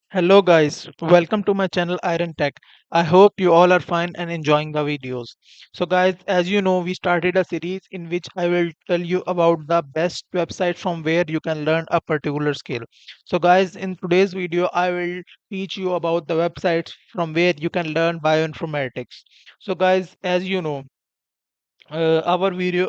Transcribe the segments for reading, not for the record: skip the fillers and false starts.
Hello guys, welcome to my channel Iron Tech. I hope you all are fine and enjoying the videos. So guys, as you know, we started a series in which I will tell you about the best websites from where you can learn a particular skill. So guys, in today's video, I will teach you about the websites from where you can learn bioinformatics. So guys, as you know, our video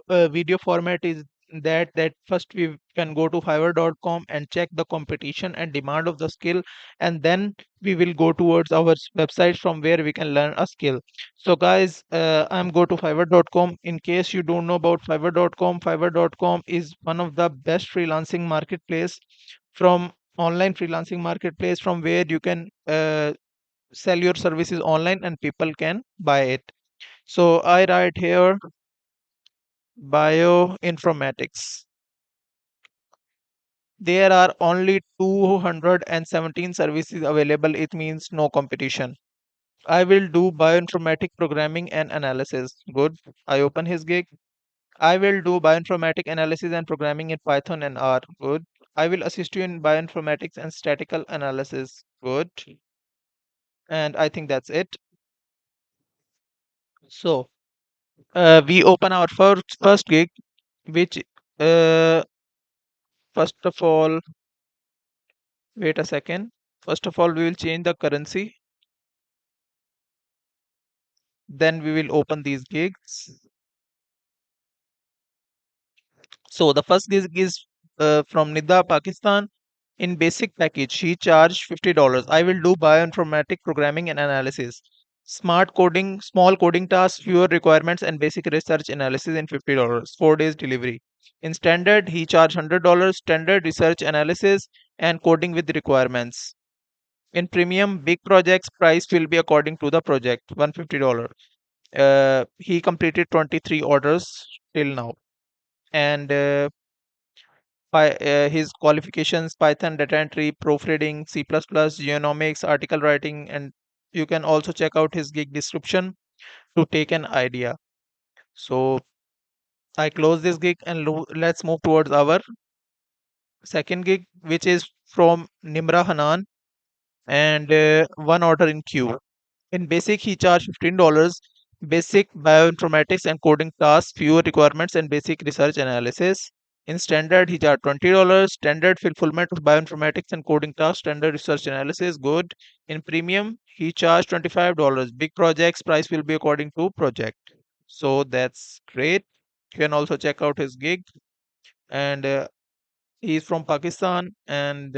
format is that first we can go to fiverr.com and check the competition and demand of the skill, and then we will go towards our website from where we can learn a skill. So guys, I'm go to fiverr.com. In case you don't know about fiverr.com is one of the best freelancing marketplace from online freelancing marketplace from where you can sell your services online and people can buy it. So I write here Bioinformatics. There are only 217 services available. It means no competition. I will do bioinformatic programming and analysis. Good. I open his gig. I will do bioinformatic analysis and programming in Python and R. Good. I will assist you in bioinformatics and statistical analysis. Good. And I think that's it. So we open our first gig, which first of all, wait a second. First of all, we will change the currency. Then we will open these gigs. So the first gig is from Nida, Pakistan. In basic package, she charged $50. I will do bioinformatic programming and analysis. Smart coding, small coding tasks, fewer requirements, and basic research analysis in $50. 4 days delivery. In standard, he charged $100. Standard research analysis and coding with requirements. In premium, big projects price will be according to the project. $150. He completed 23 orders till now, and his qualifications: Python, data entry, proofreading, C++, genomics, article writing, and you can also check out his gig description to take an idea. So I close this gig and let's move towards our second gig, which is from Nimra Hanan, and one order in queue. In basic, he charged $15. Basic bioinformatics and coding tasks, fewer requirements, and basic research analysis. In standard, he charged $20. Standard fulfillment of bioinformatics and coding tasks, standard research analysis, good. In premium, he charged $25. Big projects, price will be according to project. So that's great. You can also check out his gig. And he's from Pakistan, and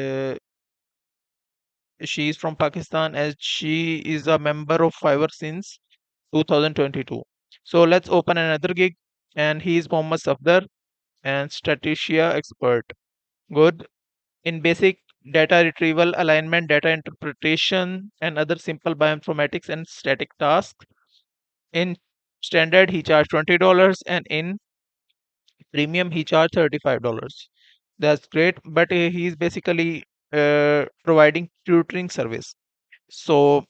she is from Pakistan, as she is a member of Fiverr since 2022. So let's open another gig, and he is Mohammad Safdar and Statistia expert. Good. In basic, data retrieval, alignment, data interpretation, and other simple bioinformatics and static tasks. In standard, he charged $20, and in premium, he charged $35. That's great, but he is basically providing tutoring service. So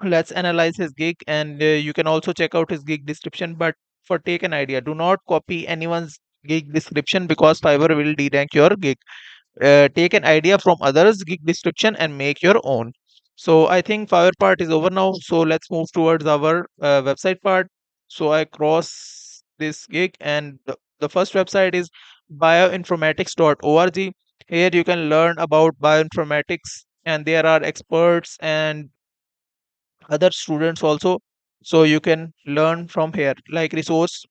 let's analyze his gig, and you can also check out his gig description. But for take an idea, do not copy anyone's gig description because Fiverr will de-rank your gig. Take an idea from others gig description and make your own. So I think Fiverr part is over now, so let's move towards our website part. So I cross this gig, and the first website is bioinformatics.org. Here you can learn about bioinformatics, and there are experts and other students also, so you can learn from here. Like resource: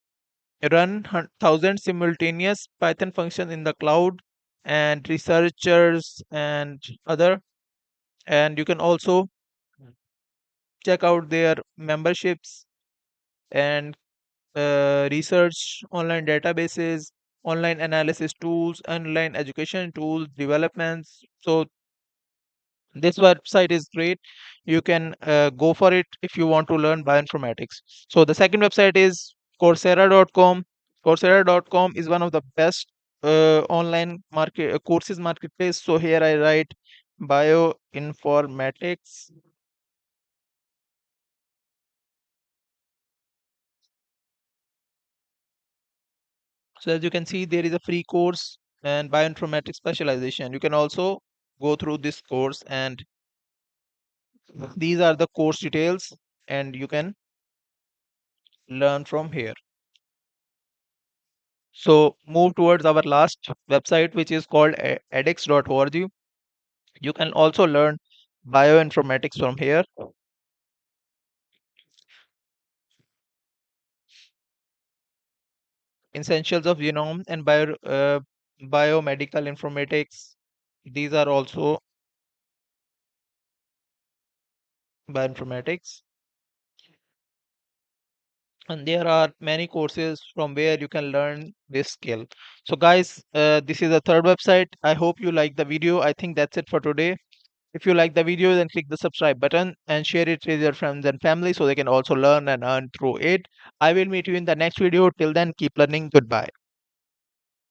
run 1000 simultaneous Python functions in the cloud, and researchers and other. And you can also check out their memberships and research online databases, online analysis tools, online education tools developments. So this website is great. You can go for it if you want to learn bioinformatics. So the second website is coursera.com. Coursera.com is one of the best online market courses marketplace. So here I write bioinformatics. So as you can see, there is a free course and bioinformatics specialization. You can also go through this course and These are the course details, and you can learn from here. So move towards our last website, which is called edX.org. You can also learn bioinformatics from here. Essentials of genome and biomedical informatics. These are also bioinformatics. And there are many courses from where you can learn this skill. So guys, this is the third website. I hope you like the video. I think that's it for today. If you like the video, then click the subscribe button and share it with your friends and family so they can also learn and earn through it. I will meet you in the next video. Till then, keep learning. Goodbye.